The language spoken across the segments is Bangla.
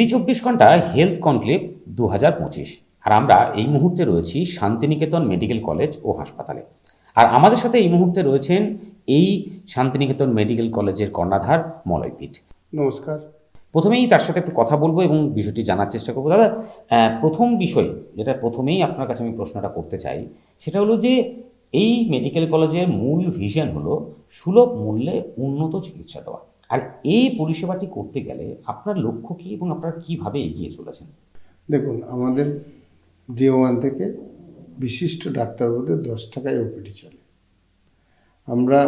জি 24 ঘন্টা হেলথ কনক্লেভ 2025। আর আমরা এই মুহূর্তে রয়েছি শান্তিনিকেতন মেডিকেল কলেজ ও হাসপাতালে। আর আমাদের সাথে এই মুহূর্তে রয়েছেন এই শান্তিনিকেতন মেডিকেল কলেজের কর্ণধার মলয়পীঠ। নমস্কার। প্রথমেই তার সাথে একটু কথা বলবো এবং বিষয়টি জানার চেষ্টা করবো। দাদা, প্রথম বিষয় যেটা প্রথমেই আপনার কাছে আমি প্রশ্নটা করতে চাই, সেটা হলো যে এই মেডিকেল কলেজের মূল ভিশন হলো সুলভ মূল্যে উন্নত চিকিৎসা দেওয়া। আর এই পরিষেবাটি করতে গেলে আপনার লক্ষ্য কী এবং আপনারা কীভাবে এগিয়ে চলেছেন? দেখুন, আমাদের ডে 1 থেকে বিশিষ্ট ডাক্তারবাবুদের 10 টাকায় ওপিডি চলে। আমরা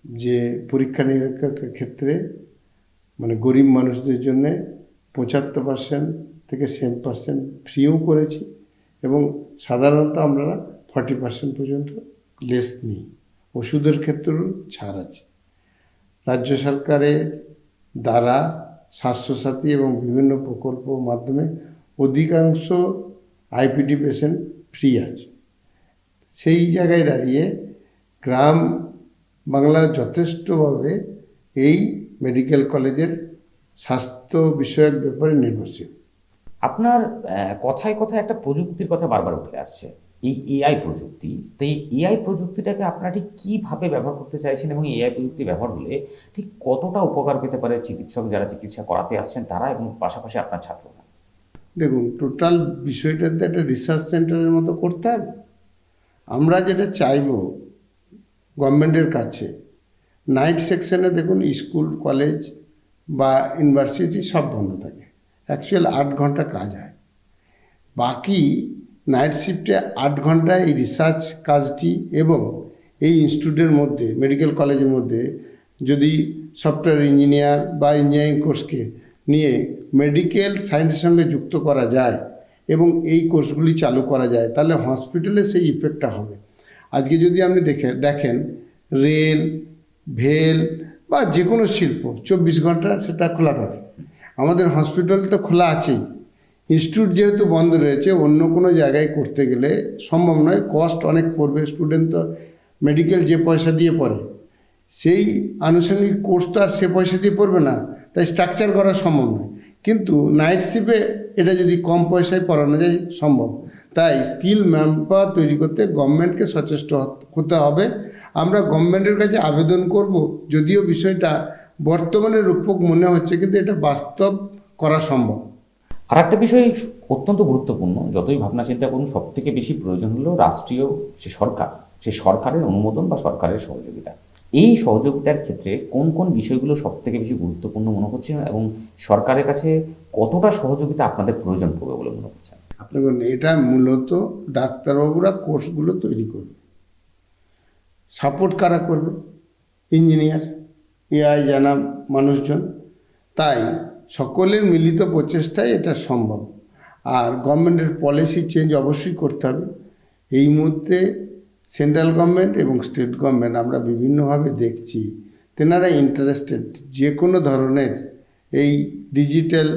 যে পরীক্ষা নিরীক্ষার ক্ষেত্রে মানে গরিব মানুষদের জন্যে 75% থেকে 7% ফ্রিও করেছি এবং সাধারণত আমরা 40% পর্যন্ত লেস নিই। ওষুধের ক্ষেত্রেও ছাড় আছে। রাজ্য সরকারের দ্বারা স্বাস্থ্যসাথী এবং বিভিন্ন প্রকল্প মাধ্যমে অধিকাংশ আইপিডি পেশেন্ট ফ্রি আছে। সেই জায়গায় দাঁড়িয়ে গ্রাম বাংলা যথেষ্টভাবে এই মেডিকেল কলেজের স্বাস্থ্য বিষয়ক ব্যাপারে নির্ভরশীল। আপনার কথায় কথায় একটা প্রযুক্তির কথা বারবার উঠে আসছে, এই এআই প্রযুক্তি। তো এই এআই প্রযুক্তিটাকে আপনারা ঠিক কীভাবে ব্যবহার করতে চাইছেন এবং এআই প্রযুক্তি ব্যবহার হলে ঠিক কতটা উপকার পেতে পারে চিকিৎসক যারা চিকিৎসা করাতে আসছেন তারা এবং পাশাপাশি আপনার ছাত্ররা? দেখুন, টোটাল বিষয়টাতে একটা রিসার্চ সেন্টারের মতো করতে হবে। আমরা যেটা চাইব গভর্নমেন্টের কাছে, নাইট সেকশনে দেখুন স্কুল কলেজ বা ইউনিভার্সিটি সব বন্ধ থাকে, অ্যাকচুয়াল 8 ঘন্টা কাজ হয়। বাকি নাইট শিফটে 8 ঘন্টা এই রিসার্চ কাজটি এবং এই ইনস্টিটিউটের মধ্যে মেডিকেল কলেজের মধ্যে যদি সফটওয়্যার ইঞ্জিনিয়ার বা ইঞ্জিনিয়ারিং কোর্সকে নিয়ে মেডিকেল সায়েন্সের সঙ্গে যুক্ত করা যায় এবং এই কোর্সগুলি চালু করা যায়, তাহলে হসপিটালে সেই ইফেক্টটা হবে। আজকে যদি আপনি দেখেন রেল, ভেল বা যে কোনো শিল্প 24 ঘন্টা সেটা খোলা থাকে। আমাদের হসপিটাল তো খোলা আছেই। ইনস্টিটিউট যেহেতু বন্ধ রয়েছে, অন্য কোনো জায়গায় করতে গেলে সম্ভব নয়, কস্ট অনেক পড়বে। স্টুডেন্ট তো মেডিকেল যে পয়সা দিয়ে পড়ে সেই আনুষঙ্গিক কোর্স তো আর সে পয়সা দিয়ে পড়বে না, তাই স্ট্রাকচার করা সম্ভব নয়। কিন্তু নাইট শিফটে এটা যদি কম পয়সায় পড়ানো যায় সম্ভব। তাই স্কিল ম্যানপাওয়ার তৈরি করতে গভর্নমেন্টকে সচেষ্ট হতে হবে। আমরা গভর্নমেন্টের কাছে আবেদন করব, যদিও বিষয়টা বর্তমানে রূপক মনে হচ্ছে, কিন্তু এটা বাস্তব করা সম্ভব। আর একটা বিষয় অত্যন্ত গুরুত্বপূর্ণ, যতই ভাবনা চিন্তা করুন সব থেকে বেশি প্রয়োজন হলো রাষ্ট্রীয় যে সরকার, সেই সরকারের অনুমোদন বা সরকারের সহযোগিতা। এই সহযোগিতার ক্ষেত্রে কোন কোন বিষয়গুলো সব থেকে বেশি গুরুত্বপূর্ণ মনে হচ্ছে এবং সরকারের কাছে কতটা সহযোগিতা আপনাদের প্রয়োজন পড়বে বলে মনে করছেন? দেখুন, এটা মূলত ডাক্তারবাবুরা কোর্সগুলো তৈরি করবে, সাপোর্ট কারা করবে? ইঞ্জিনিয়ার, এআই জানা মানুষজন। তাই সকলের মিলিত প্রচেষ্টায় এটা সম্ভব। আর গভর্নমেন্টের পলিসি চেঞ্জ অবশ্যই করতে হবে। এই মুহূর্তে সেন্ট্রাল গভর্নমেন্ট এবং স্টেট গভর্নমেন্ট আমরা বিভিন্নভাবে দেখছি, তেনারা ইন্টারেস্টেড যে কোনো ধরনের এই ডিজিটাল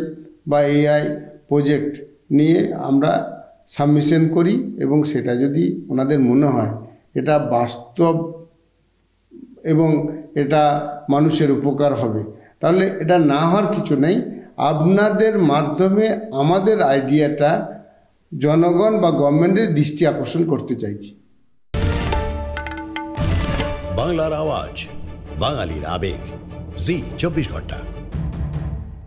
বা এআই প্রজেক্ট নিয়ে আমরা সাবমিশন করি এবং সেটা যদি ওনাদের মনে হয় এটা বাস্তব এবং এটা মানুষের উপকার হবে, তাহলে এটা না হওয়ার কিছু নেই। আপনাদের মাধ্যমে আমাদের আইডিয়াটা জনগণ বা গভর্নমেন্টের দৃষ্টি আকর্ষণ করতে চাইছি। বাংলার আওয়াজ, বাঙালির আবেগ, জি 24 ঘন্টা।